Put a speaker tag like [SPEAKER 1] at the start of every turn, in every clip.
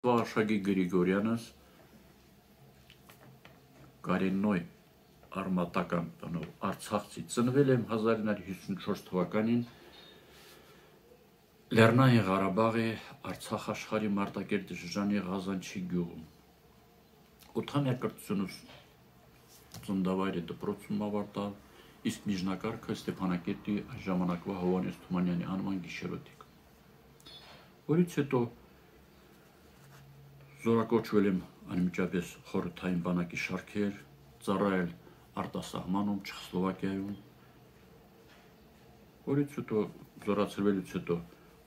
[SPEAKER 1] Աշագի Գրիգորյանս Կարեննոյ արմատական բանով Արցախցի ծնվել եմ 1954 թվականին Լեռնային Ղարաբաղի Արցախ աշխարհի Մարտակերտի շրջանի Ղազանչի գյուղում 8-ամյա կրթությունս ծննդավայրի դպրոցում ավարտավ, իսկ միջնակարգը Ստեփանակերտի ժամանակվա Հովհաննես Թումանյանի անվան գիշերօթիկ, որից հետո զորակոչվել եմ անմիջապես խորհրդային բանակի շարքեր, ծառայել արտասահմանում, Չեխոսլովակիայում, որից հետո զորացրվելուց հետո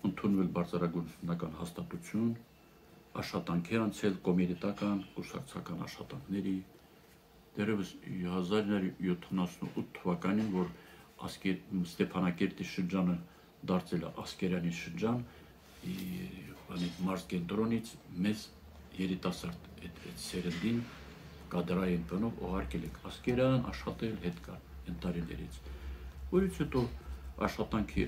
[SPEAKER 1] ընդունվել բարձրագույնական հաստատություն, աշխատանքի անցել կոմերիտական, կուսակցական աշխատանքների, դեռևս 1978 թվականին, որ Ստեփանակերտի շրջանը դարձել է Ասկերանի շրջան, մարզ կենտրոնից մեզ երիտասարդ սերնդին կադրային բնով ուղարկել եք Ասկերան, աշխատել հետ կար այն տարիներից, որից հետո աշխատանքի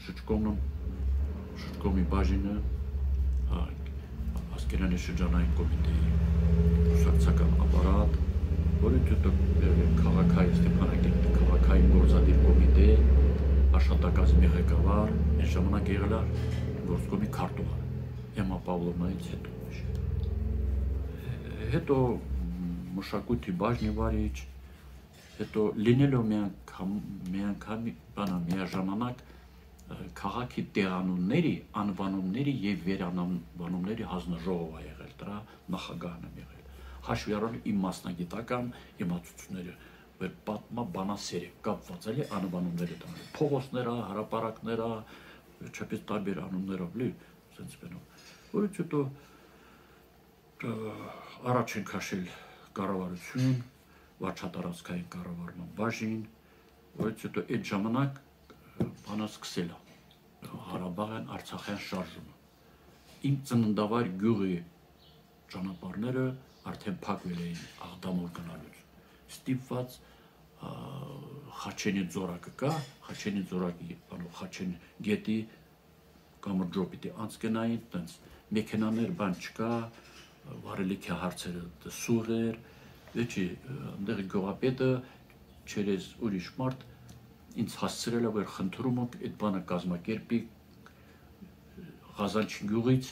[SPEAKER 1] շրջկոմի բաժինը Ասկերանի շրջանային կոմիտեի կուսակցական ապարատ, որից հետո քաղաքային Ստեփանակերտի քաղաքային գործադիր կոմիտե, աշխատակազմի ղեկավար, այն ժամանակ եղել էր գործկոմի քարտուղար, Էմմա Պավլովնայից հետո մշակույթի բաժնի վարիչ, հետո լինելով միաժամանակ քաղաքի տեղանունների, անվանումների եւ վերանվանումների հանձնաժողով ա եղել, դրա նախագահն եմ եղել, հաշվի առնելով իմ մասնագիտական իմացությունները, որ պատմաբանասեր է կապված էլի անվանումները տանել, փողոցները, հրապարակները, չափից տարբեր անուններով լի, ասենց բանով, որից հետո առաջ են քաշել կառավարություն, վարչատարածքային կառավարման բաժին, որից հետո այդ ժամանակ բանը սկսել է Ղարաբաղյան Արցախյան շարժումը։ Իմ ծննդավայր գյուղի ճանապարհները արդեն փակվել էին Աղդամոր գնալուց։ Ստիպված Խաչենի ձորակը կա, Խաչենի ձորակի բանով Խաչեն գետի կամրջոպիտի անցկենային, տենց մեքենաներ բան չկա, վարելիքի հարցերը սուր էր, վեճի այնտեղ գյուղապետը չերես ուրիշ մարդ ինձ հասցրել է, որ խնդրում եք այդ բանը կազմակերպի Ղազանչի գյուղից,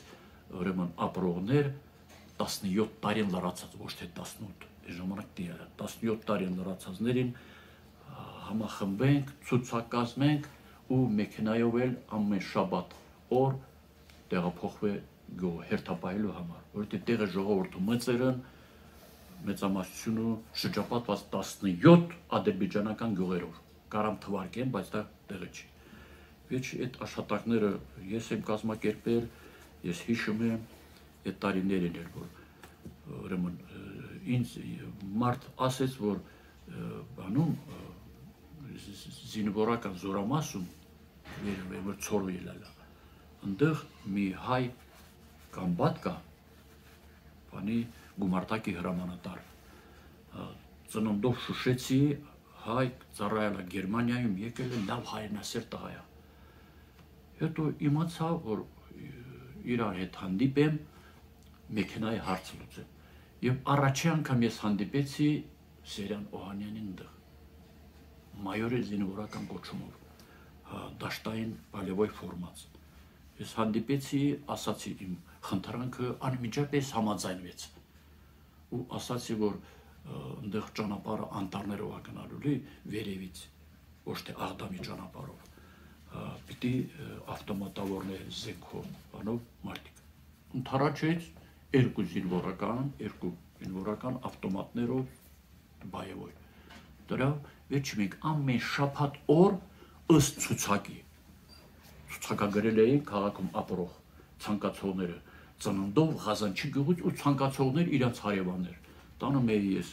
[SPEAKER 1] ուրեմն ապրողներ 17 տարին լրացած, ոչ թե 18, այդ ժամանակ դիա 17 տարին լրացածներին համախմբենք, ցուցակազմենք ու մեքենայով էլ ամեն շաբաթ օր տեղափոխվի գյուղը հերթապահելու համար, որովհետև տեղը ժողովուրդը մեծերն մեծամասնությունը շրջապատված 17 ադրբեջանական գյուղերով, կարամ թվարկեմ, բայց դա տեղը չի։ Վեճ այդ աշխատանքները ես եմ կազմակերպել, ես հիշում եմ այդ տարիներին էր, որ ուրեմն ինձ մարդ ասեց, որ բանում զինվորական զորամասում որ ցորվել է, այնտեղ մի հայ կամ բատկա բանի գումարտակի հրամանատար ծննդով Շուշեցի հայ ծառայել է Գերմանիայում, եկել է լավ հայրենասեր տղա է, հետո իմացա, որ իրար հետ հանդիպեմ, մեքենայի հարց լուծեմ, եւ առաջի անգամ ես հանդիպեցի Սերյան Օհանյանին դեղ, մայորի զինվորական կոչումով, դաշտային բալևոյ ֆորմած, ես հանդիպեցի, ասացի իմ խնդրանքը անմիջապես համաձայնվեց ու ասացի, որ այնտեղ ճանապարհը անտառներով է գնալու լի վերևից, ոչ թե Աղդամի ճանապարհով, պիտի ավտոմատավորներ զենքով, բանով մարդիկ։ Ընդառաջեց երկու զինվորական ավտոմատներով բայևոյ։ Դրա վերջ մենք ամեն շաբաթ օր ըստ ցուցակի ցուցակագրել էին քաղաքում ապրող ցանկացողները ծննդով Ղազանչի գյուղից ու ցանկացողներ իրաց հարևաններ, տանում էի ես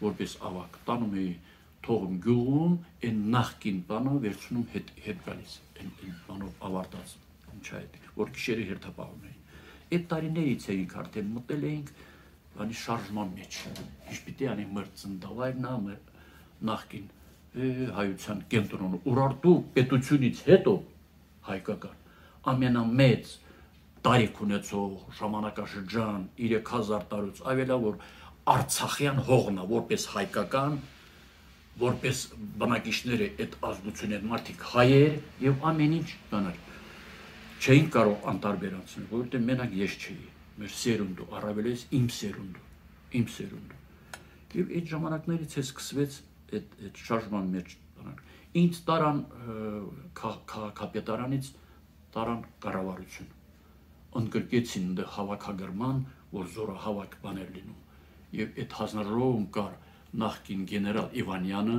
[SPEAKER 1] որպես ավակ, տանում էի թողում գյուղում, այն նախկին բանը վերցնում հետ գալիս, այն բանով ավարտած, ինչ այդ, որ գիշերը հերթապահում էին։ Այդ տարիներից էինք արդեն մտել էինք բանի շարժման մեջ, ինչ պիտի անի մեր ծննդավայրն է, մեր նախկին հայության կենտրոնը, Ուրարտու պետությունից հետո հայկական ամենամեծ տարիք ունեցող ժամանակաշրջան 3000 տարուց ավելա, որ Արցախյան հողն է, որպես հայկական, որպես բնակիչները այդ ազգություններ մարդիկ հայեր եւ ամեն ինչ բաներ չէին կարող անտարբեր անցնել, որովհետեւ մենակ ես չէի, մեր սերունդը, առավելից իմ սերունդը։ Եվ այդ ժամանակներից է սկսվեց այդ շարժման մեջ բանակ։ Ինձ տարան քաղաքապետարանից տարան կառավարություն։ Ընդգրկեցին այնտեղ հավաքագրման, որ զորահավաք բաներ լինում։ Եվ այդ հանձնաժողովում կար նախկին գեներալ Իվանյանը,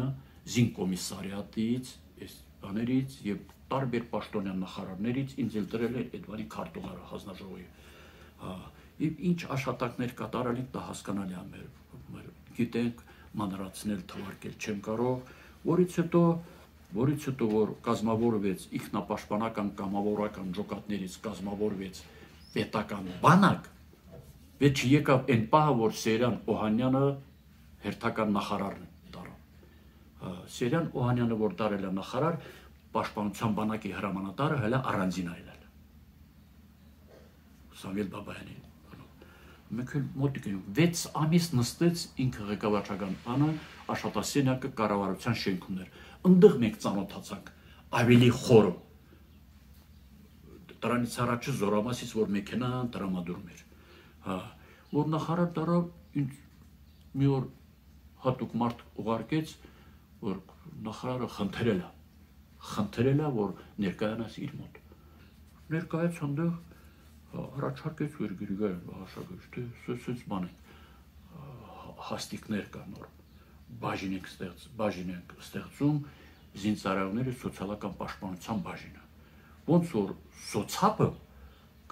[SPEAKER 1] զինկոմիսարիատից, այս բաներից եւ տարբեր պաշտոնյան նախարարներից ինձ էլ դրել էր այդ բանի քարտուղարը հանձնաժողովի։ Եվ ինչ աշխատանքներ կատարել ենք, դա հասկանալի է մեր գիտենք, մանրացնել, թվարկել չեմ կարող, որից հետո որ կազմավորվեց ինքնապաշտպանական կամավորական ջոկատներից կազմավորվեց պետական բանակ, պետք եկավ այն պահը, որ Սերյան Օհանյանը հերթական նախարարն տարավ։ Սերյան Օհանյանը, որ տարել է նախարար, պաշտպանության բանակի հրամանատարը հələ առանձին այլել։ Սամվել Բաբայանի։ Մենք մոտիկ ենք 6 ամիս նստեց ինքը ղեկավարչական բանը աշխատասենյակը կառավարության շենքում էր։ Ընդեղ մենք ծանոթացանք ավելի խորը։ Դրանից առաջ զորամասից որ մեքենան տրամադրում էր։ Որ նախարար տարավ ինձ մի օր հատուկ մարդ ուղարկեց, որ նախարարը խնդրել է, որ ներկայանաս իր մոտ։ Ներկայաց հանդեղ առաջարկեց որ Գրիգորյան Վաղաշակովիչ, թե սենց բան է, հաստիկներ կա նոր, բաժին ենք ստեղծում զինծառայողների սոցիալական պաշտպանության բաժինը։ Ոնց որ սոցապը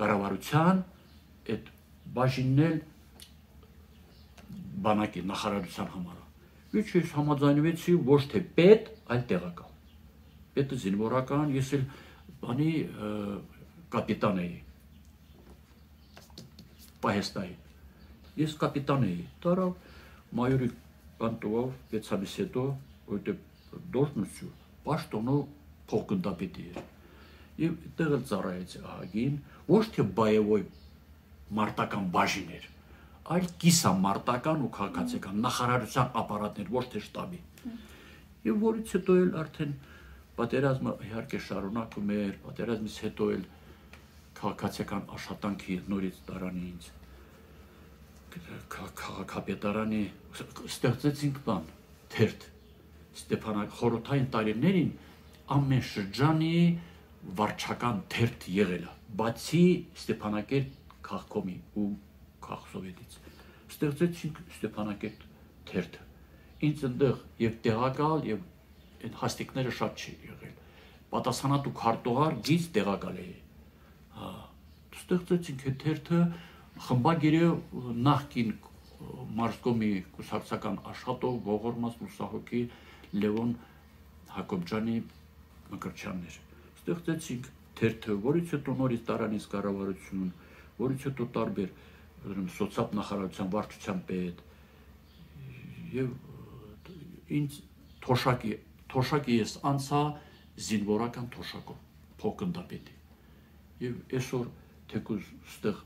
[SPEAKER 1] կառավարության այդ բաժինն էլ բանակի նախարարության համար է։ Ինչ ես համաձայնվեցի ոչ թե պետ, այլ տեղական։ Պետը զինվորական, ես էլ բանի կապիտան էի։ Պահեստայի։ Ես կապիտան էի։ Տարավ մայորի բան տվավ 6 ամիս հետո, որտեղ должностью պաշտոնը փոխգնդապետի էր։ Եվ այդտեղ էլ ծառայեցի ահագին, ոչ թե բայևոյ մարտական բաժին էր, այլ կիսամարտական ու քաղաքացիական նախարարության ապարատներ, ոչ թե շտաբի։ Եվ որից հետո էլ արդեն պատերազմը իհարկե շարունակում էր, պատերազմից հետո էլ քաղաքացիական աշխատանքի նորից տարան ինձ քաղաքապետարանի ստեղծեցինք բան թերթ խորհրդային տարիներին ամեն շրջանի վարչական թերթ եղել է, բացի Ստեփանակերտ քաղաքոմի ու քաղաքսովետից ստեղծեցինք Ստեփանակերտ թերթը ինձ այնտեղ եւ տեղակալ եւ այդ հաստիկները շատ չի եղել պատասխանատու քարտուղար գից տեղակալ էի ստեղծեցինք այդ թերթը խմբագիրը նախկին մարզկոմի կուսակցական աշխատող ողորմած լուսահոգի Լևոն Հակոբյանի Մկրտչյանն էր ստեղծեցինք թերթը որից հետո նորից տարանից կառավարություն որից հետո տարբեր սոցիալ նախարարության վարչության պետ եւ ինձ թոշակի ես անցա զինվորական թոշակով փոխգնդապետի եւ այսօր թեկուզ ստեղ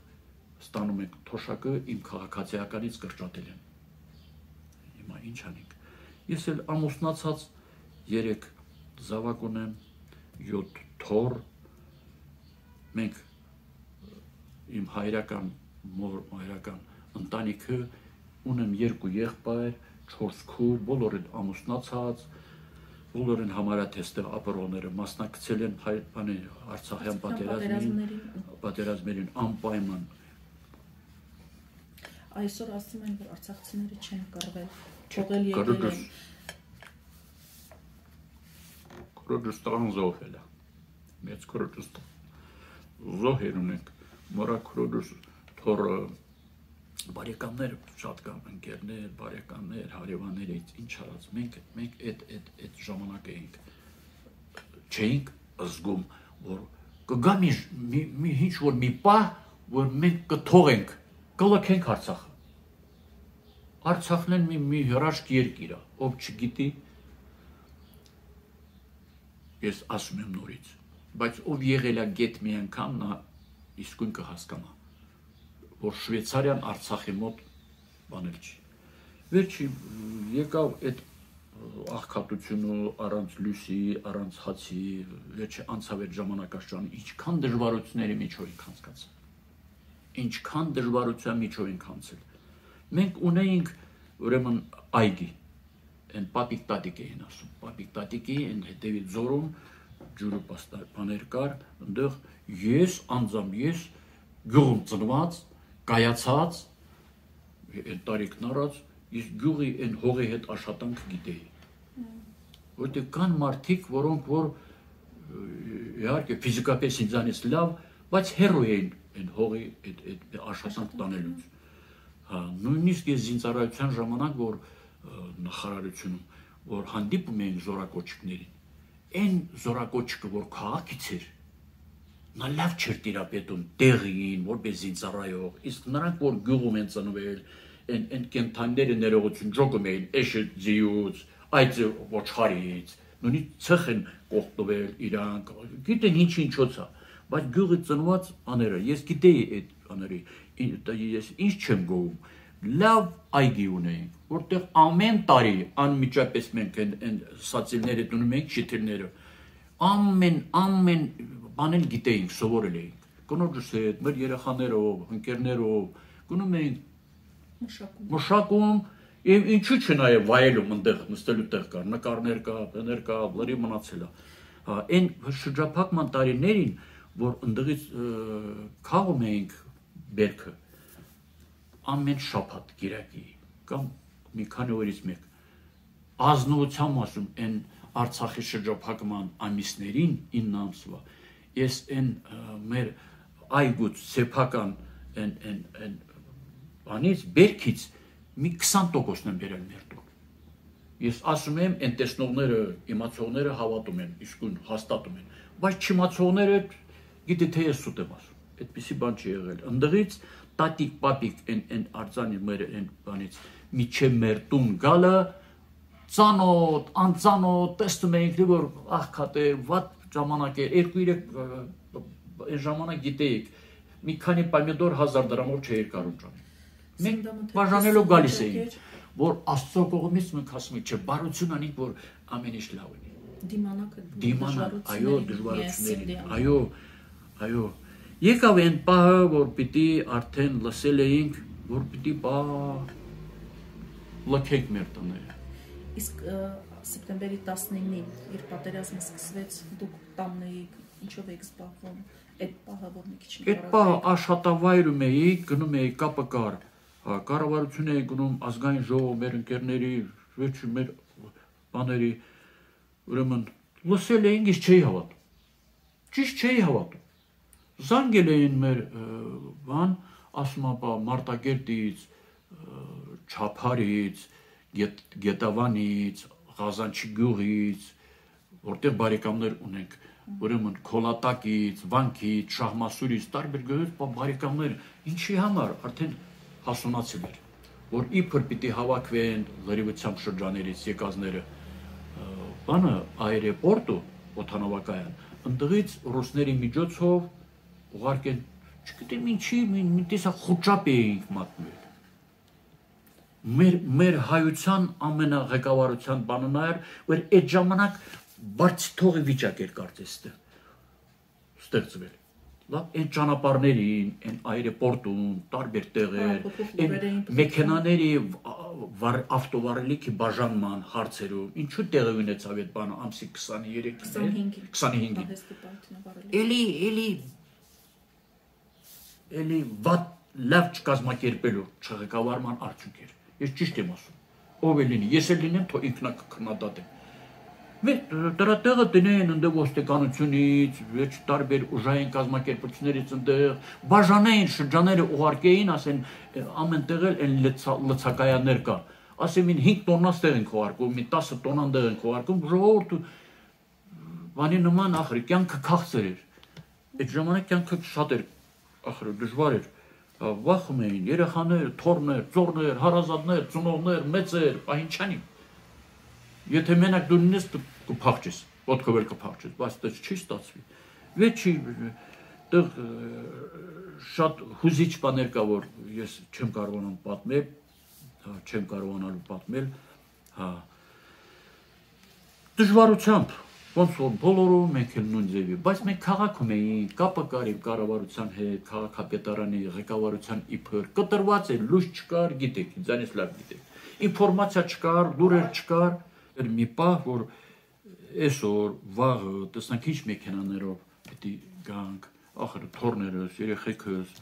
[SPEAKER 1] ստանում ենք թոշակը իմ քաղաքացիականից կրճատել են հիմա ինչ անենք ես էլ ամուսնացած 3 զավակ ունեմ 7 թոռ մենք իմ հայրական մայրական ընտանիքը ունեմ 2 եղբայր 4 քույր բոլորն ամուսնացած բոլորն համարաթեստը ապրողները մասնակցել են հայ Արցախյան պատերազմներին անպայման
[SPEAKER 2] Այսօր ասում են, որ արցախցիները չեն կռվել, թողել եկել են։
[SPEAKER 1] Քրդստան զոհել է։ Մեծ Քրդստան։ Զոհեր ունենք, մորա քրդս թորը բարեկամներ շատ կան, ընկերներ, բարեկամներ, հարևաններ, ինչ արած։ Մենք այդ ժամանակ էինք չէինք զգում, որ կգա մի ինչ որ մի պահ, որ մենք կթողենք կլքենք Արցախը։ Արցախն մի հրաշք երկիր է, ով չգիտի, ես ասում եմ նորից, բայց ով եղել է գետ մի անգամ, նա իսկույն կհասկանա, որ Շվեյցարիան Արցախի մոտ բանել չի։ Վերջի եկավ այդ աղքատությունը առանց լույսի, առանց հացի, վերջի անցավ այդ ժամանակաշրջանը, ինչքան դժվարությունների միջով ենք անցկացել, ինչքան դժվարության միջով ենք անցել։ Մենք ունեինք ուրեմն այգի, այն պապիկ տատիկ էին ասում, պապիկ տատիկի այն հետևի ձորում ջուրը բաներ կար, այնտեղ ես անձամբ ես գյուղում ծնված, կայացած, այն տարիքն առած, իսկ գյուղի այն հողի հետ աշխատանք գիտեի։ Որտեղ կան մարդիկ, որոնք որ իհարկե ֆիզիկապես ինձանից լավ, բայց հեռու էին այն հողի այդ աշխատանք տանելուց։ Նույնիսկ ես զինծառայության ժամանակ, որ նախարարությունում, որ հանդիպում էինք զորակոչիկներին, այն զորակոչիկը, որ քաղաքից էր, նա լավ չէր տիրապետում տեղին, որպես զինծառայող, իսկ նրանք, որ գյուղում են ծնվել, այն կենդանիները ներողություն ջոկում էին էշը ձիուց, այդ ոչխարից, նույնիսկ ցխ են կողտվել իրանք, գիտեն ինչ-ինչոց է, բայց գյուղի ծնված աները, ես գիտեի այդ աների, ես ինչ չեմ գովում, լավ այգի ունեինք, որտեղ ամեն տարի անմիջապես մենք այն սացիլները տունում էինք, շիթիլները, ամեն բանել գիտեինք, սովորել էինք, կնոջս հետ, մեր երեխաներով, ընկերներով, գնում էինք մշակում, եւ ինչու՞ չնայե վայելում այնտեղ նստելու տեղ կար, նկարներ կա, բաներ կա, լրի մնացել է։ Այն շրջափակման տարիներին, որ ընդդեղից քաղում էինք բերքը, ամեն շաբաթ գիրակի կամ մի քանի օրից մեկ, ազնվությամբ ասում, այն Արցախի շրջափակման ամիսներին 9 ամսվա, ես այն մեր այգուց սեփական այն բանից բերքից մի 20%-ն եմ բերել մեր տուն։ Ես ասում եմ, այն տեսնողները, իմացողները հավատում են, իսկույն հաստատում են, բայց չիմացողները գիտի թե ես սուտ եմ ասում, այդպիսի բան չի եղել։ Ընդդեղից տատիկ, պապիկ այն արձանի մեր այն բանից միջև մեր տուն գալը ծանոթ, անծանոթ, տեսնում էինք, որ աղքատ է, վատ ժամանակ է, 2-3 այն ժամանակ գիտեիք, մի քանի պոմիդոր 1000 դրամով չէր կարում ջան։ Մենք բաժանելով գալիս էինք, որ Աստծո կողմից մենք ասում ենք, չէ, բարություն անենք, որ ամեն ինչ լավ լինի։ Դիմանալ, այո, դժվարություններին, այո։ Եկավ այն պահը, որ պիտի արդեն լսել էինք, որ պիտի լքենք մեր տները։
[SPEAKER 2] Իսկ սեպտեմբերի 19-ին, երբ պատերազմը սկսվեց, դուք տանն էիք, ինչով եք զբաղվում, այդ պահը, որ մի քիչ
[SPEAKER 1] այդ պահը աշխատավայրում էի, գնում էի կապը կար, կառավարություն էի գնում ազգային ժողով մեր ընկերների, վերջի մեր բաների, ուրեմն լսել էինք, ես չէի հավատում, ճիշտ չէի հավատում, զանգել էին մեր բան, ասում ապա Մարտակերտից, Չափարից, Գետավանից, Ղազանչի գյուղից, որտեղ բարեկամներ ունենք, ուրեմն Քոլատակից, Վանքից, Շահմասուրից, տարբեր գյուղից բարեկամներ, ինչի համար արդեն հասունացել էր, որ իբր պիտի հավաքվեն լրիվությամբ շրջաներից եկածները, բանը այրեպորտը, օդանավակայան, ընդդղից ռուսների միջոցով ուղարկեն, չգիտեմ ինչի, մի տեսակ խուճապ էինք մատնել։ Մեր հայության ամենաղեկավարության բանը նա էր, որ այդ ժամանակ բարձիթողի վիճակ էր կարծես ստեղծվել։ Լավ, այն ճանապարհներին, այն այրեպորտում, տարբեր տեղեր, այն մեքենաների ավտովարելիքի բաժանման հարցերում, ինչու տեղի ունեցավ այդ բանը ամսի 25-ին։ Էլի վատ լավ չկազմակերպելու չղեկավարման արդյունք էր։ Ես ճիշտ եմ ասում։ Ով է լինի, ես էլ լինեմ, թող ինքնակրնադատեմ։ Մեր դրա տեղը տնեն ընդեղ ոստիկանությունից, վերջ տարբեր ուժային կազմակերպություններից ընդեղ, բաժանային շրջաները ուղարկեին, ասեն ամեն տեղ էլ լցակայաններ կա։ Ասեմ ին 5 տոննա ստեղ ենք ուղարկում, մի 10 տոննան դեղ ենք ուղարկում, ժողովուրդը բանի նման ախր կյանքը քաղցր էր։ Այդ ժամանակ կյանքը շատ էր ախր դժվար էր։ Վախում էին երեխաներ, թոռներ, ծոռներ, հարազատներ, ծնողներ, մեծեր, պահինչանի։ Եթե մենակ դու լինես կփախչես, ոտքով էլ կփախչես, բայց դա չի ստացվի։ Վերջի այդտեղ շատ հուզիչ բաներ կա, որ ես չեմ կարողանում պատմել, չեմ կարողանալու պատմել, դժվարությամբ, ոնց որ բոլորում մենք էլ նույն ձևի, բայց մենք քաղաքում էինք, կապը կար իմ կառավարության հետ, քաղաքապետարանի ղեկավարության իբր, կտրված էր, լույս չկար, գիտեք, ինձանից լավ գիտեք, ինֆորմացիա չկար, լուրեր չկար, մի պահ, որ այսօր, վաղը, տեսնանք ինչ մեքենաներով պետք է գանք, ախր թորներս, երեխեքս,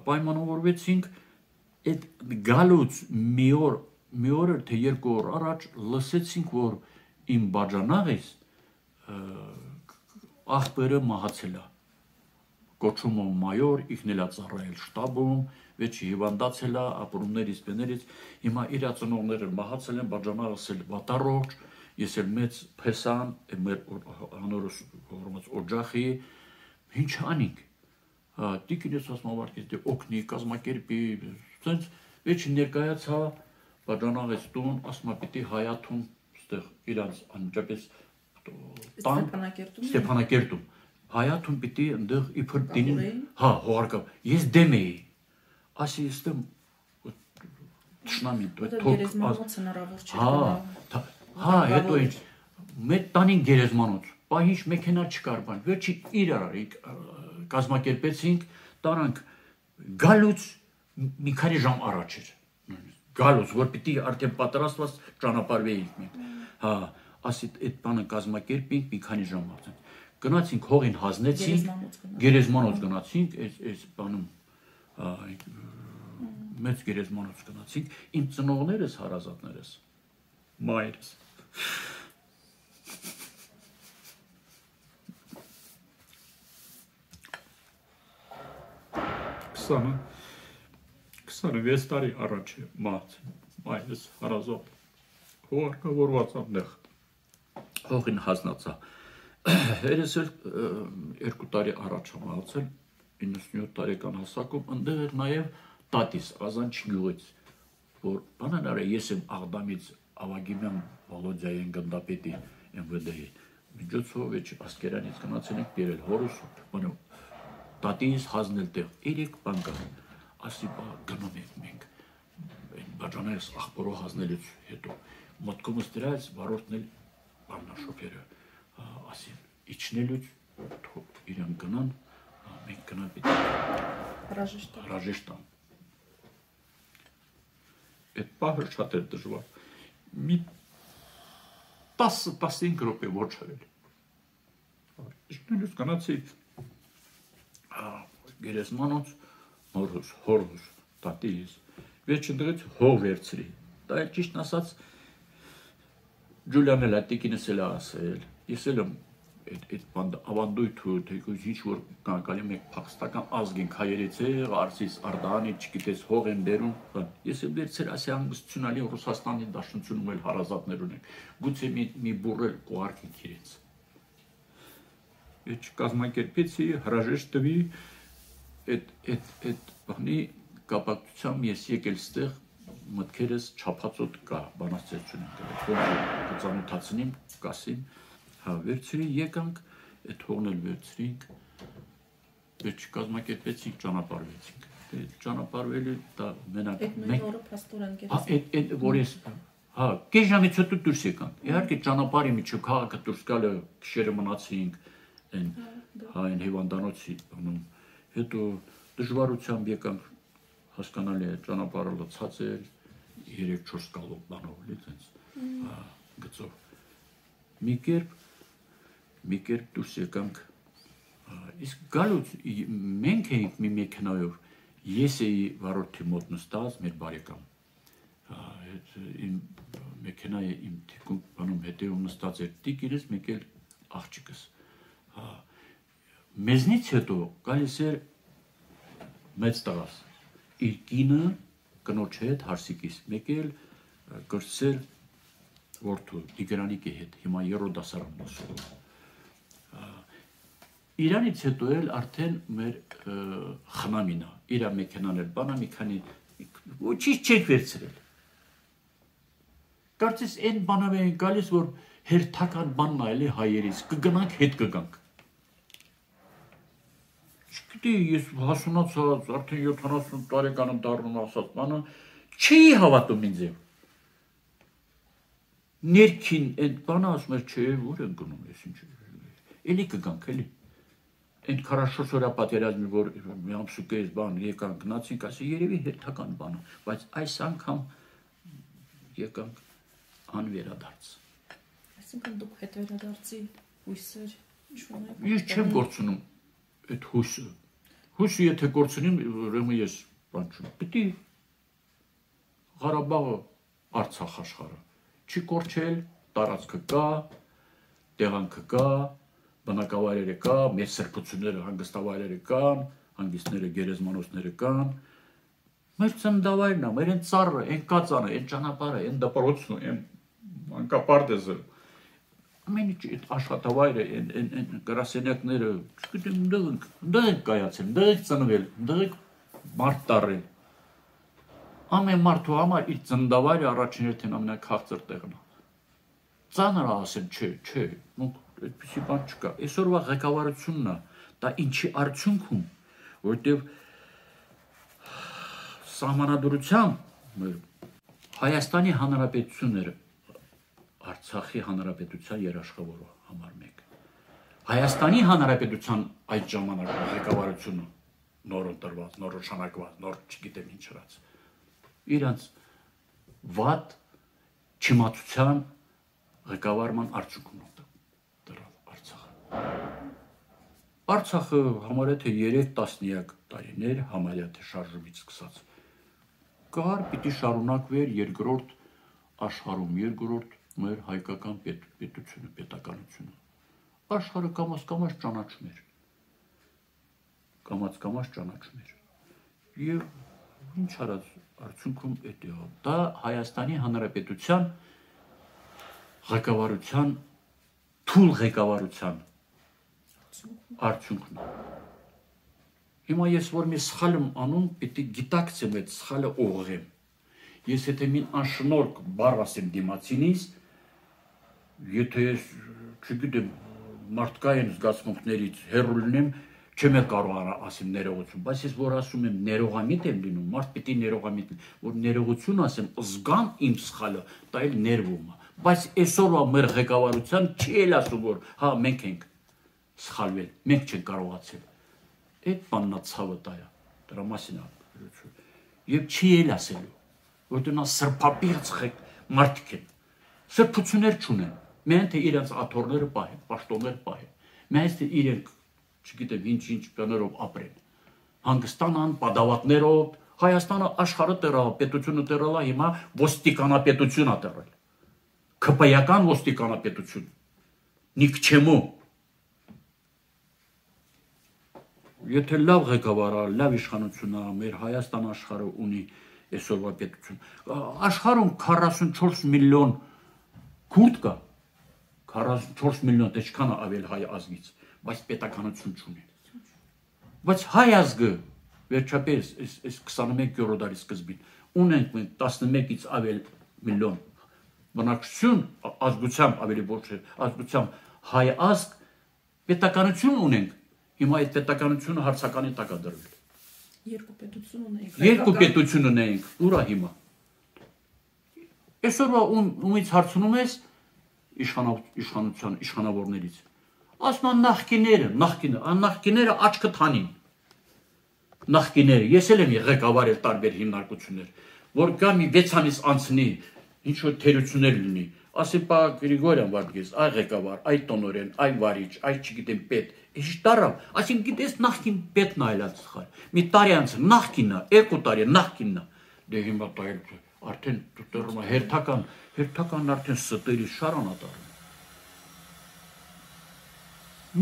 [SPEAKER 1] պայմանավորվեցինք, այդ գալուց մի օր թե երկու օր առաջ լսեցինք, որ իմ բաժանաղից աղբերը մահացել է, կոչումը մայոր, ինքն էլ է ծառայել շտաբում, վեճի հիվանդացել է, ապրումներից, բեներից, հիմա իր ծնողները մահացել են, բաժանաղս էլ վատառողջ, ես էլ մեծ փեսան, մեր անորս օջախի, ինչ անինք, տիկինս ասում ավարկեց, օգնի, կազմակերպի, սենց վեճի ներկայացա, բաժանաղեց տուն, ասում պիտի Հայաթում, ստեղ իրանց անջապես Ստեփանակերտում, Հայաթում պիտի ընդեղ իբր դինին, հողարկավ, ես դեմ էի, ասի ստեմ թշնամին,
[SPEAKER 2] գերեզմանոց հնարավոր չէ,
[SPEAKER 1] հետո ինչ, մեծ տանին գերեզմանոց, պահինչ մեքենա չկար բան, վերջի իրար կազմակերպեցինք, տարանք գալուց մի քանի ժամ առաջ էր, գալուց, որ պիտի արդեն պատրաստված ճանապարհվեինք մենք, ասի այդ բանը կազմակերպինք մի քանի ժամ առաջ, գնացինք հողին հանձնեցինք, գերեզմանոց գնացինք, այս բանում մեծ գերեզմանոց գնացինք, իմ ծնողներս, հարազատներս, մայրս, 26 տարի առաջ է մահացել, մայրս հարազատ, հողարկավորված ամնեղ, հողին հանձնացա, հերս էլ 2 տարի առաջ է մահացել, 97 տարեկան հասակում, ընդեղ էր նաև տատիս, Ղազանչ գյուղից, որ բանան արա ես եմ Աղդամից Ավագիմյան Վոլոդյային գնդապետի MVD-ի միջոցով Ասկերանից գնացել ենք բերել հորս, տատիս հանձնել տեղ, 3 բան կար, ասի գնում ենք մենք, բաժաներս աղբորով հանձնելուց հետո, մտքումս դրած վարորդն էլ բաննաշոփերը, ասի իջնելուց իրան գնան, մենք գնան պիտի հրաժեշտ տան, այդ պահը շատ էր դժվար, մի 10-15 րոպե ոչ հրել, իջնելուց գնացի գերեզմանոց, մորուս, հորուս, տատիս, վերջին դրեց հող վերցրի, դա էլ ճիշտ ասած, Ջուլիան էլ տիկինս էլ ասել, ես էլ եմ այդ ավանդույթը, ինչ որ կանկալի մենք փախստական ազգ ենք հայերից է, արսից, արդանի, չգիտես, հող են դերում, ես էլ վերցրել ասի հանգստությունալի Ռուսաստանի դաշնությունում էլ հարազատներ ունենք, գուցե մի բուրել կողարկենք իրենց, Եչ կազմակերպեցի, հրաժեշտ տվի, այդ բանի կապակցությամբ ես եկել ստեղ մտքերս չափածոտ կա, բանաստեղծություն ենք, կծանոթացնիմ, կասիմ, վերցրի, եկանք, այդ հողն էլ վերցրինք, վերջ կազմակերպեցինք, ճանապարհվեցինք, ճանապարհվելի դա մենակ,
[SPEAKER 2] այդ նույն օրը փաստորեն
[SPEAKER 1] որ ես, կես ժամից հետո դուրս եկանք, իհարկե ճանապարհի միջով քաղաքը դուրս գալը գիշերը մնացինք, այն հիվանդանոցի բանում, հետո դժվարությամբ եկանք, հասկանալի է, ճանապարհը լցած էր, 3-4 կալով բանով, գծով, մի կերպ դուրս եկանք, իսկ գալուց մենք էինք մի մեքենայով, ես էի վարորդի մոտ նստած, մեր բարեկամ, իմ մեքենայի իմ թիկուն բանում հետևում նստած էր տիկինս, մեկ էլ աղջիկս, մեզնից հետո գալիս էր մեծ տղաս, իր կինը կնոջ հետ հարսիկիս, մեկ էլ կրծեր որդու Տիգրանիկի հետ, հիմա 3-րդ դասարանում ուսում, իրանից հետո էլ արդեն մեր խնամինա, իրա մեքենան էր բանա մի քանի, ոչինչ չեք վերցրել, կարծես այն բանով էին գալիս, որ հերթական բանն այլի հայերից, կգնանք, հետ կգանք, Պիտի ես հասունացած, արդեն 70 տարեկան եմ դառնում ասած բանը, չի հավատում ինձ եմ։ Ներքին այդ բանը ասում էր, չէ, որ են գնում ես ինչ։ Էլի կգանք, էլի։ Այդ 44 օրյա պատերազմի, որ մի ամսուկես բան եկանք, գնացինք, ասի երևի հերթական բանը, բայց այս անգամ եկանք անվերադարձ։
[SPEAKER 2] Այսինքն դուք հետվերադարձի հույսեր չունեք։
[SPEAKER 1] Ես չեմ կորցնում այդ հույսը։ Հույսը եթե կորցնեմ, ուրեմն ես բան չունեմ։ Պիտի Ղարաբաղը Արցախ աշխարհը չի կորչել, տարածքը կա, տեղանքը կա, բնակավայրերը կա, մեր սրբությունները հանգստավայրերը կան, հանգիստները գերեզմանոցները կան։ Մեր ծննդավայրն է, մեր այն ծառը, այն կածանը, այն ճանապարհը, այն դպրոցն ու այն մանկապարտեզը։ Ամեն ինչ այդ աշխատավայրը, այն գրասենյակները, չգիտեմ, դեղ ենք կայացել, դեղ ենք ծնվել, դեղ ենք մարդ տարել։ Ամեն մարդու համար իր ծննդավայրը առաջին հերթին ամենաքաղցր տեղն է։ Ծանր ասեմ, չէ, այդպիսի բան չկա։ Այսօրվա ղեկավարությունն է, դա ինչի արդյունքում, որտեղ սահմանադրությամբ Հայաստանի Հանրապետությունները Արցախի Հանրապետության երաշխավորը համար 1։ Հայաստանի Հանրապետության այդ ժամանակ ղեկավարությունը նոր ընտրված, նոր նշանակված, նոր չգիտեմ ինչ հրած։ Իրանց վատ չիմացության ղեկավարման արդյունքն դրավ Արցախը։ Արցախը համարյա թե 3 տասնյակ տարիներ համարյա թե շարժումից սկսած կար, պիտի շարունակվեր երկրորդ աշխարհում, երկրորդ մեր հայկական պետությունը, պետականությունը։ Աշխարհը կամաց-կամաց ճանաչում էր։ Կամաց-կամաց ճանաչում էր։ Եվ ինչ արած արդյունքում էդ եղավ։ Դա Հայաստանի Հանրապետության ղեկավարության, թույլ ղեկավարության արդյունքն է։ Հիմա ես որ մի սխալ եմ անում, պիտի գիտակցեմ այդ սխալը ուղղեմ։ Ես եթե մին անշնորհք բառ ասեմ դիմացինից, եթե ես, չգիտեմ, մարդկային զգացմունքներից հեռու լինեմ, չեմ կարող ասեմ ներողություն, բայց ես որ ասում եմ ներողամիտ եմ լինում, մարդ պիտի ներողամիտ լինի, որ ներողություն ասեմ, զգամ իմ սխալը, դա էլ ներվում է։ Բայց այսօրվա մեր ղեկավարության չի էլ ասում, որ հա մենք ենք սխալվել, մենք չենք կարողացել։ Այդ բանն է ցավը տայա, դրա մասին է։ Եվ չի էլ ասելու, որտեղ նա սրբապիղծ մարդիկ են, սրբություններ չունեն, միայն թե իրենց աթոռները պահեն, պաշտոններ պահեն, միայն թե իրենք, չգիտեմ, ինչ բաներով ապրեն, հանգստանան, պատավատներով, Հայաստանը աշխարհը տերալ, պետությունը տերալ է, հիմա ոստիկանապետություն է տերել, քպայական ոստիկանապետություն, նիքչեմու։ Եթե լավ ղեկավարը, լավ իշխանություն է, մեր Հայաստան աշխարհը ունի այսօրվա պետություն։ Աշխարհում 44 միլիոն քուրդ կա, 44 միլիոն դեչքան ավել հայ ազգից, բայց պետականություն չունի։ Բայց հայ ազգը վերջապես այս 21-րդ դարի սկզբին ունենք մենք 11-ից ավել միլիոն բնակչություն, ազգությամբ ավելի ոչ ազգությամբ հայ ազգ, պետականություն ունենք, հիմա այդ պետականությունը հարցականի տակ է դրվել։ Երկու պետություն ունենք, ուր է հիմա։ Այսօրվա ումից հարցնում ես իշխանավորներից, ասում նախկիները աչքը թանին, նախկիները, ես էլ եմ ղեկավարել տարբեր հիմնարկություններ, որ կա մի 6 ամիս անցնի, ինչ-որ թերություններ լինի, ասի պա Գրիգորյան Վարդգես, այ ղեկավար, այ տնօրեն, այ վարիչ, այ չգիտեմ պետ, ինչ տարավ, ասին գիտես նախկին պետն այլած սխալ, մի տարի անց նախկինն է, 2 տարի նախկինն է, դե հիմա տայել արդեն դեռ հերթական արդեն ստերի շարանա դառնում։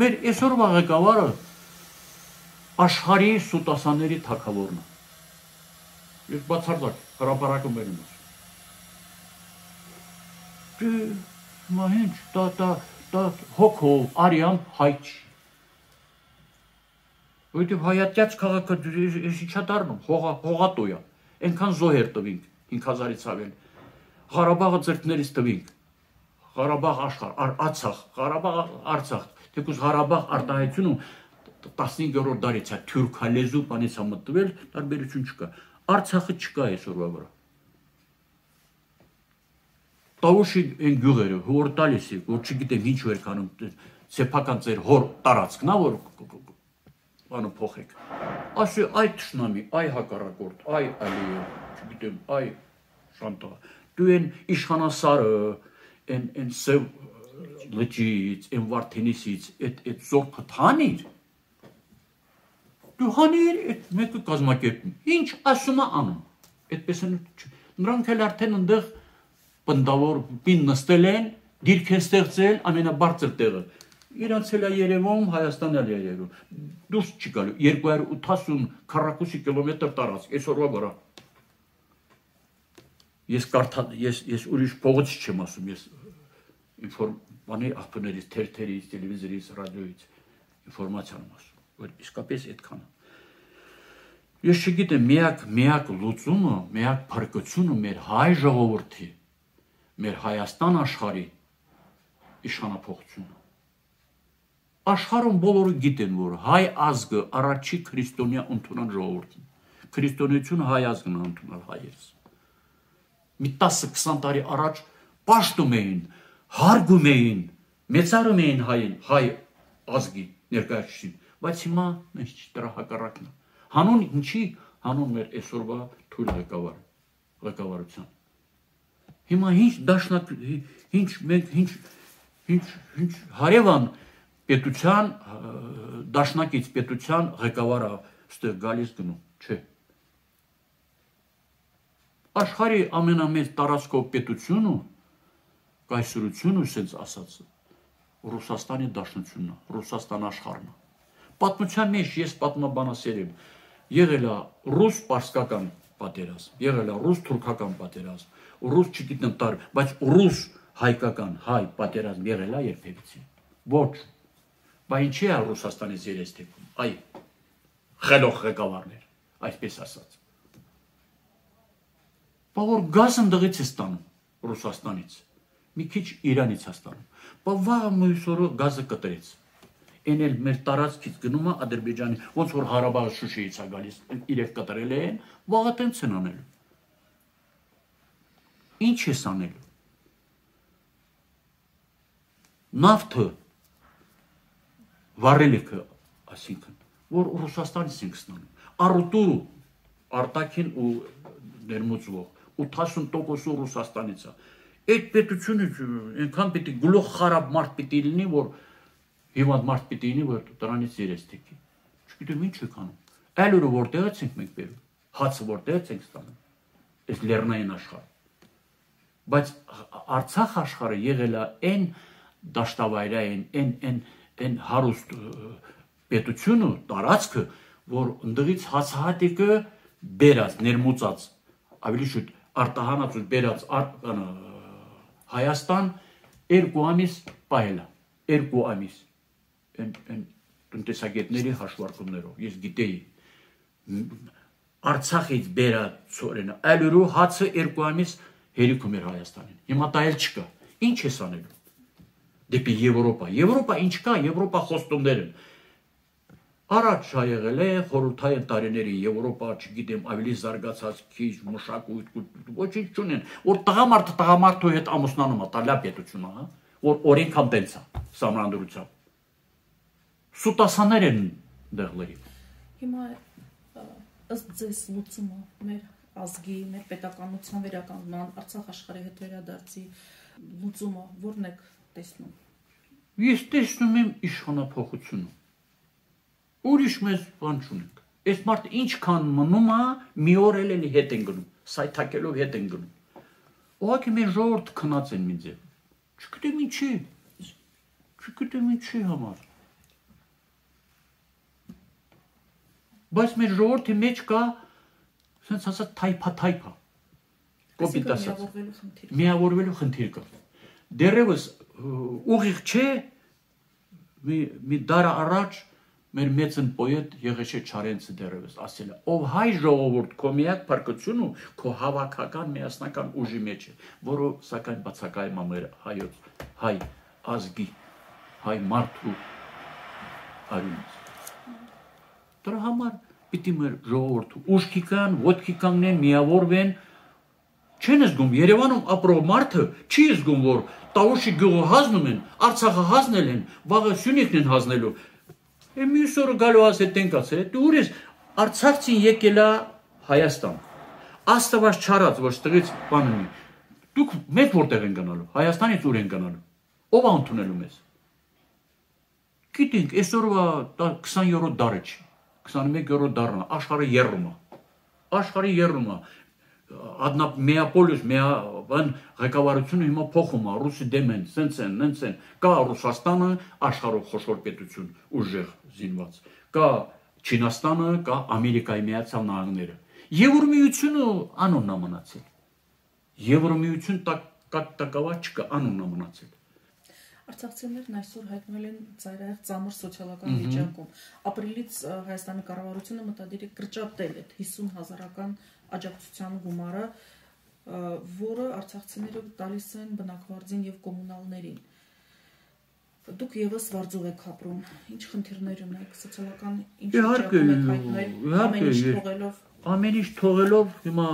[SPEAKER 1] Մեր այսօրվա ղեկավարը աշխարհի սուտասանների թագավորն է։ Ես բացարձակ հրապարակում եմ ասում։ Դե հիմա ինչ դա հոգով, արյամբ հայ չի։ Որտեւ հայատյաց քաղաքը ինչա դառնում, հողատու է։ Այնքան զոհեր տվինք 5000-ից ավել։ Ղարաբաղը ծրտներից տվինք։ Ղարաբաղ աշխարհ, Արցախ, Ղարաբաղ Արցախ, թեկուզ Ղարաբաղ արտահայտությունը 15-րդ դարից է թուրքալեզու բանից է մտվել, տարբերություն չկա։ Արցախը չկա այսօրվա վրա։ Տավուշի այն գյուղերը, որ տալիս է, որ չգիտեմ ինչ էր կանում, սեփական ձեր հոր տարածքն է, որ բանը փոխեք։ Ասի այ թշնամի, այ հակառակորդ, այ Ալիև, չգիտեմ, այ Շանտա։ Դու են իշխանասարը, են սև լճից, են Վարդենիսից, այդ զորքը հանիր։ Դու հանիր, այդ մեկը կազմակերպում։ Ինչ ասում է անում։ Այդպես են նրանք էլ արդեն ընդեղ պնդավոր պին նստել են, դիրք են ստեղծել ամենաբարձր տեղը։ Իրանց էլ է երևում, Հայաստան էլ է երևում։ Դուրս չի գալու 280 քառակուսի կիլոմետր տարածք, այսօրվա վրա։ Ես ուրիշ փողոց չեմ ասում, ես բանի աղբյուրներից, թերթերից, տելևիզորից, ռադիոից ինֆորմացիա եմ ասում, որ իսկապես այդքան է։ Ես չգիտեմ, միակ լուծումը, միակ փրկությունը մեր հայ ժողովրդի, մեր Հայաստան աշխարհի իշխանափոխությունն է։ Աշխարհում բոլորը գիտեն, որ հայ ազգը առաջի քրիստոնյա ընդունան ժողովուրդն։ Քրիստոնեությունը հայ ազգն է ընդունել հայերս։ Մի 10-20 տարի առաջ պաշտում էին, հարգում էին, մեծարում էին հայ ազգի ներկայացուցին, բայց հիմա ինչ դրա հակառակն է։ Հանուն ինչի, հանուն մեր այսօրվա թույլ ղեկավարության։ Հիմա ինչ դաշնակ, ինչ հարևան պետության, դաշնակից պետության ղեկավարը ստեղ գալիս գնում, չէ։ Աշխարհի ամենամեծ տարածքով պետությունը, կայսրությունը, ասենց ասած, Ռուսաստանի դաշնությունն է, Ռուսաստան աշխարհն է։ Պատմության մեջ ես պատմաբանասեր եմ, եղել է ռուս-պարսկական պատերազմ, եղել է ռուս-թուրքական պատերազմ, ռուս չգիտեմ տար, բայց ռուս-հայկական հայ պատերազմ եղել է երբևիցե։ Ոչ։ Բայց ինչի է Ռուսաստանից երես թեքում, այ խելոք ղեկավարներ, այսպես ասած։ Բա որ գազը ընդդեղից է ստանում Ռուսաստանից, մի քիչ Իրանից է ստանում, բա վաղը մյուսօրը գազը կտրեց, են էլ մեր տարածքից գնում է Ադրբեջանի, ոնց որ Ղարաբաղը Շուշիից է գալիս, իրեք կտրել են, վաղը տենց են անելու։ Ինչ ես անելու։ Նավթը, վառելիքը, այսինքն, որ Ռուսաստանից ենք ստանում, առուտու արտաքին ու ներմուծվող 80% Ռուսաստանից է։ Այդ պետությունը այնքան պիտի գլուխ խարավ մարդ պիտի լինի, որ հիվանդ մարդ պիտի լինի, որ դրանից երես թեքի։ Չգիտեմ ինչ եք անում։ Այլուրը որտեղից ենք մենք բերում, հացը որտեղից ենք ստանում, այս լեռնային աշխարհ։ Բայց Արցախ աշխարհը եղել է այն դաշտավայրային, այն հարուստ պետությունը, տարածքը, որ ընդդեղից հացահատիկը բերած, ներմուծած, ավելի շուտ արտահանած ու բերած Հայաստան 2 ամիս պահել է, 2 ամիս, այն տնտեսագետների հաշվարկումներով, ես գիտեի, Արցախից բերած ծորենը, այլուրու հացը 2 ամիս հերիքում էր Հայաստանին, հիմա դա էլ չկա, ինչ ես անելու, դեպի Եվրոպա ինչ կա, Եվրոպա խոստումներ են, առաջ եղել է խորհրդային տարիների Եվրոպա, չգիտեմ, ավելի զարգացած քիչ մշակույթ, ոչինչ չունեն, որ տղամարդու հետ ամուսնանում է, տալա պետությունը, որ օրենքան տենց է, սահմանադրությամբ։ Սուտասաներ են դեղլերի։
[SPEAKER 2] Հիմա ըստ ձեզ լուծումը մեր ազգի, մեր պետականության վերականգնման, Արցախ աշխարհի հետ վերադարձի լուծումը որն եք տեսնում։
[SPEAKER 1] Ես տեսնում եմ իշխանափոխությունը։ Ուրիշ մեզ բան չունենք։ Այս մարդ ինչքան մնում է, մի օր էլ հետ են գնում, սայթակելով հետ են գնում։ Ուղղակի մեր ժողովուրդը քնած են մի ձև։ Չգիտեմ ինչի համար։ Բայց մեր ժողովրդի մեջ կա, ասենց ասած թայփա, կոպիտ ասած, միավորվելու խնդիր կա։ Դեռևս ուղիղ չէ, մի դար առաջ մեր մեծն պոետ Եղեշե Չարենցը դեռևս ասել է, ով հայ ժողովուրդ քո միակ փրկությունը քո հավաքական միասնական ուժի մեջ է, որը սակայն բացակայում է մեր հայ ազգի, հայ մարդու արյունից։ Դրա համար պիտի մեր ժողովուրդը ուշքի կան, ոտքի կանգնեն, միավորվեն։ Չեն զգում Երևանում ապրող մարդը չի զգում, որ Տավուշի գյուղը հազնում են, Արցախը հազնել են, վաղը Սյունիքն են հազնելու։ Մյուս օրը գալու ասել տենկաց է, դու ուր ես, Արցախցին եկել է Հայաստան։ Աստված չարած, որ ստղից բան ունի։ Դուք մեծ որտեղ են գնալու, Հայաստանից ուր են գնալու։ Ով է ընդունելու մեզ։ Գիտենք, այսօրվա 20-րդ դարը չի, 21-րդ դարն է, աշխարհը եռում է։ Աշխարհի եռում է։ Մեապոլյուս, մեան ղեկավարությունը հիմա փոխում է, ռուսի դեմ են, սենց են, նենց են։ Կա Ռուսաստանը, աշխարհով խոշոր պետություն, ուժեղ զինված։ Կա Չինաստանը, կա Ամերիկայի Միացյալ Նահանգները։ Եվրոմիությունը անունն է մնացել։ Եվրոմիություն տակավա չկա, անունն է մնացել։
[SPEAKER 2] Արցախցիներն այսօր հայտնվել են ծայրահեղ ծանր սոցիալական վիճակում։ Ապրիլից Հայաստանի կառավարությունը մտադիր է կրճատել այդ 50,000-ական աջակցության գումարը, որը արցախցիները տալիս են բնակվարձին եւ կոմունալներին։ Դուք եւս վարձով եք ապրում։ Ինչ խնդիրներ ունեք, սոցիալական ինչ վիճակում եք հայտնել, ամեն ինչ թողելով։
[SPEAKER 1] Ամեն ինչ թողելով հիմա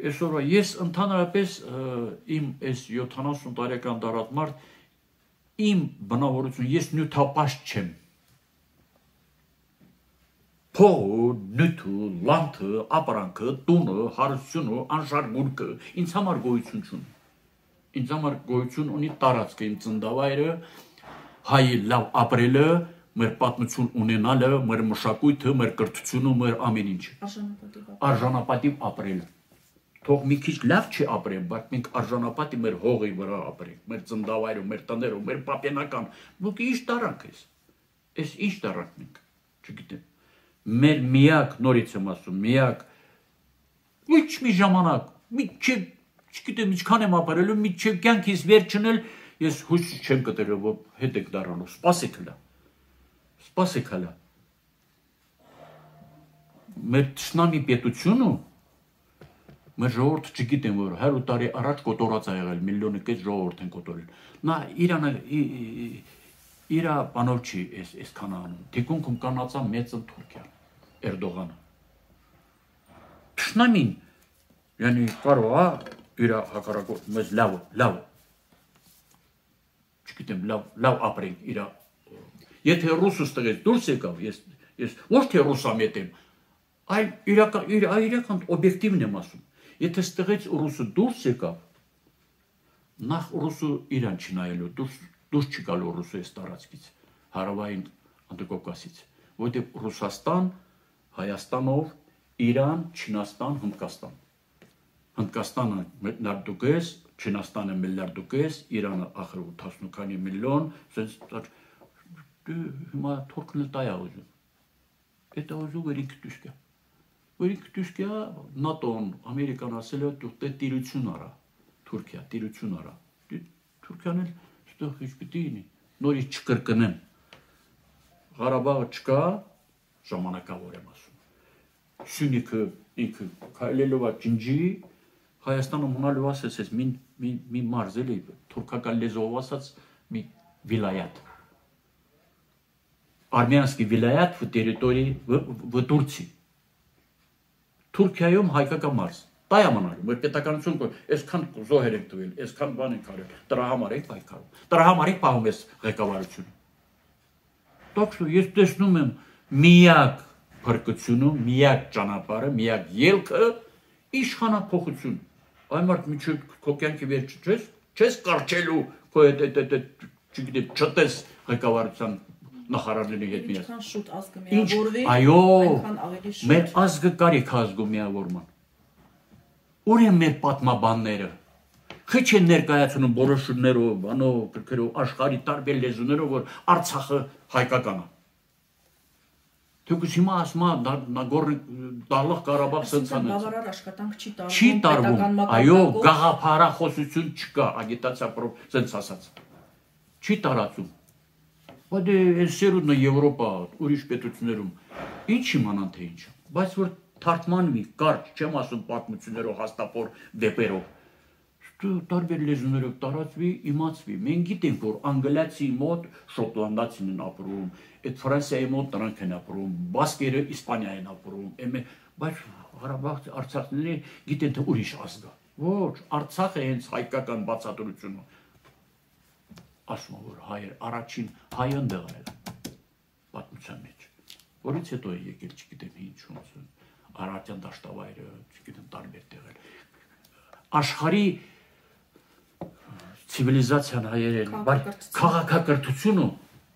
[SPEAKER 1] այսօր ես ընդհանրապես իմ այս 70 տարեկան դարատմարդ իմ բնավորություն ես նյութապաշտ չեմ։ Փողը, նյութը, լանթը, ապրանքը, տունը, հարստությունը, անշարժ ինձ համար գոյություն չունի։ Ինձ համար գոյություն ունի տարածքը, իմ ծննդավայրը, հայի լավ ապրելը, մեր պատմություն ունենալը, մեր մշակույթը, մեր կրթությունը, մեր ամեն ինչը։ Արժանապատիվ ապրելը։ Թող մի քիչ լավ չի ապրեն, բայց մենք արժանապատի մեր հողի վրա ապրենք, մեր ծննդավայրում, մեր տներում, մեր պապենական։ Դուք ինչ տարանք ես։ Այս ինչ տարանք մենք, չգիտեմ։ Մեր միակ, նորից եմ ասում, միակ ոչ մի ժամանակ, մինչև, չգիտեմ, ինչքան եմ ապրելու, մինչև կյանքիս վերջնել, ես հույս չեմ կտրել, որ հետ եք դառնալու, սպասեք հլա։ Սպասեք հլա։ Մեր թշնամի պետությունը, մեր ժողովուրդը չգիտեմ, որ 100 տարի առաջ կոտորած է եղել, միլիոնի կես ժողովուրդ են կոտորել։ Նա իր բանով չի այսքան անում։ Թիկունքում կանացա մեծը Թուրքիան, Էրդողանը։ Թշնամին, yani կարող է իր հակառակորդ մեզ լավ չգիտեմ, լավ ապրենք իր։ Եթե ռուսը ստեղից դուրս եկավ, ես ոչ թե ռուսամետ եմ, այլ իրական օբյեկտիվն եմ ասում։ Եթե ստեղից ռուսը դուրս եկավ, նախ ռուսը իրան չնայելու, դուրս չի գալու ռուսը այս տարածքից, հարավային Անդրկովկասից, որտեղ Ռուսաստան, Հայաստանով, Իրան, Չինաստան, Հնդկաստան։ Հնդկաստանը միլիարդուկես, Չինաստանը միլիարդուկես, Իրանը ախր 80 քանի միլիոն, ասենց հիմա թուրքն էլ տա է ուզում։ Դա ուզում վերինք դուշկա։ Վերինք դուշկա ՆԱՏՕ-ն, Ամերիկան ասել է դու տիրություն արա, Թուրքիա տիրություն արա։ Թուրքիան էլ ստեղ ինչ պիտի ինի, նորից չկրկնեմ։ Ղարաբաղը չկա, ժամանակավոր եմ ասում։ Սյունիքը ինքը քայլելով է ջնջի, Հայաստանում մնալու ասես մի մարզ էլի, թուրքական լեզվով ասած մի վիլայատ։ Армянский вилаят в территории в Турции. Թուրքիայում հայկական մարզ։ Դա է մնալու, մեր պետականություն այսքան զոհեր ենք տվել, այսքան բան ենք արել, դրա համար ենք պայքարում, դրա համար ենք պահում այս ղեկավարությունը։ Так что ես տեսնում եմ միակ փրկությունը, միակ ճանապարհը, միակ ելքը իշխանափոխություն։ Այն մարդ միջև քո կյանքի վերջը չես կարճելու քո չգիտեմ, չտես ղեկավարության նախարարների հետ միասին։
[SPEAKER 2] Ինչքան շուտ ազգը միավորվի,
[SPEAKER 1] այնքան ավելի շուտ։ Մեր ազգը կարիք ազգու միավորման։ Ուր են մեր պատմաբանները։ Քիչ են ներկայացնում որոշումներով, բանով, գրքերով, աշխարհի տարբեր լեզուներով, որ Արցախը հայկական է։ Թեկուզ հիմա ասում է Նագորնո Ղարաբաղ սենցանից։
[SPEAKER 2] Բավարար աշխատանք
[SPEAKER 1] չի տարվում։ Այո, գաղափարախոսություն չկա, ագիտացիա սենց ասած։ Չի տարածում։ Բայց այս սերունդը Եվրոպա, ուրիշ պետություններում ինչ իմանան թե ինչ։ Բայց որ թարգմանվի կարճ, չեմ ասում պատմություններով, հաստափոր վեպերով, տարբեր լեզուներով տարածվի, իմացվի։ Մենք գիտենք, որ անգլիացի մոտ շոտլանդացին են ապրում, այդ Ֆրանսիայի մոտ նրանք են ապրում, բասկերը Իսպանիա են ապրում, բայց Ղարաբաղ արցախները գիտեն, թե ուրիշ ազգ է։ Ոչ, Արցախը հենց հայկական բացատրությունը։ Ասում որ հայեր առաջին հայը ընդեղ եղել պատմության մեջ, որից հետո է եկել, չգիտեմ ինչ Արարատյան դաշտավայրը, չգիտեմ տարբեր տեղեր։ Աշխարհի ցիվիլիզացիան հայերեն, բայց քաղաքակրթությունը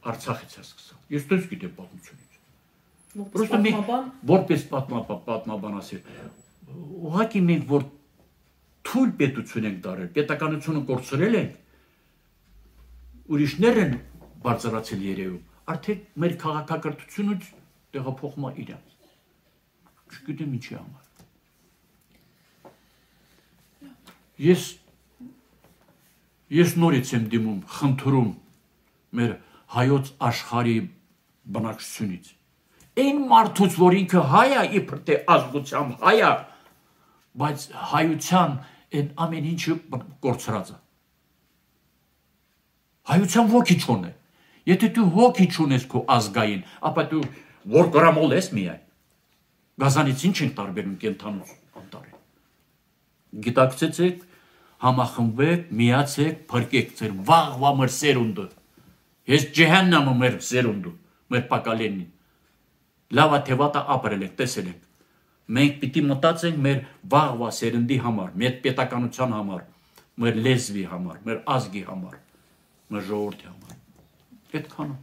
[SPEAKER 1] Արցախից է սկսել։ Ես դες գիտեմ պատմությունից։ Պրոստը մենք որպես պատմաբան ասել, ուղղակի մենք որ թույլ պետություն ենք դարել, պետականությունը կորցրել ենք, ուրիշներ են բարձրացել երևում, արդեն մեր քաղաքակրթությունից տեղափոխում է իրենց։ Չգիտեմ ինչի համար։ Ես նորից եմ դիմում, խնդրում մեր հայոց աշխարհի բնակչությունից։ Այն մարդուց, որ ինքը հայ է, իբր թե ազգությամբ հայ է, բայց հայության այն ամեն ինչը կորցրած է։ Հայության ոգի չունի։ Եթե դու ոգի չունես քո ազգային, ապա դու որ գրամոլ ես միայն։ Գազանից ինչ են տարբերում կենթանուց անտարին։ Գիտակցեցեք, համախմբեք, միացեք, փրկեք ձեր վաղվա մեր սերունդը։ Ես ջեհաննամը մեր սերունդը, մեր պակալենին։ Լավա թե վատա ապրել եք, տեսել եք։ Մենք պիտի մտածենք մեր վաղվա սերնդի համար, մեր պետականության համար, մեր լեզվի համար, մեր ազգի համար, մեր ժողովրդի համար։ Այդքանը։